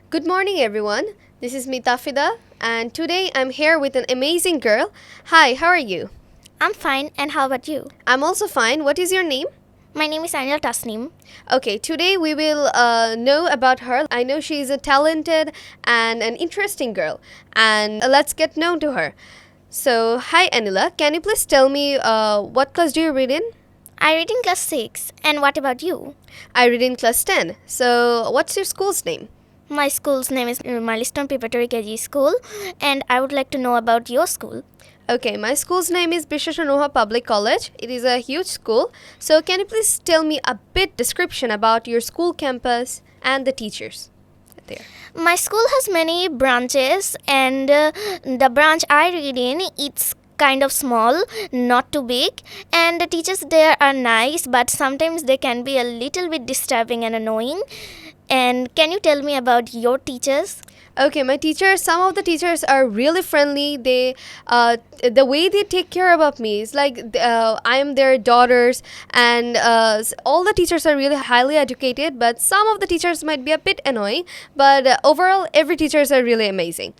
Good morning, everyone. This is Mitafida, and today I'm here with an amazing girl. Hi, how are you? I'm fine, and how about you? I'm also fine. What is your name? My name is Anil Tasnim. Okay, today we will know about her. I know she is a talented and an interesting girl, and let's get known to her. So, hi Anila, can you please tell me what class do you read in? I read in class 6, and what about you? I read in class 10. So, what's your school's name? My school's name is Milestone Preparatory KG School, and I would like to know about your school. Okay, my school's name is Bishashanoha Public College. It is a huge school. So, can you please tell me a bit description about your school campus and the teachers there? My school has many branches, and the branch I read in, it's kind of small, not too big, and the teachers there are nice, but sometimes they can be a little bit disturbing and annoying. And can you tell me about your teachers? Okay, my teachers, some of the teachers are really friendly. The way they take care about me is like I am their daughters, and all the teachers are really highly educated, but some of the teachers might be a bit annoying, but overall, every teachers are really amazing.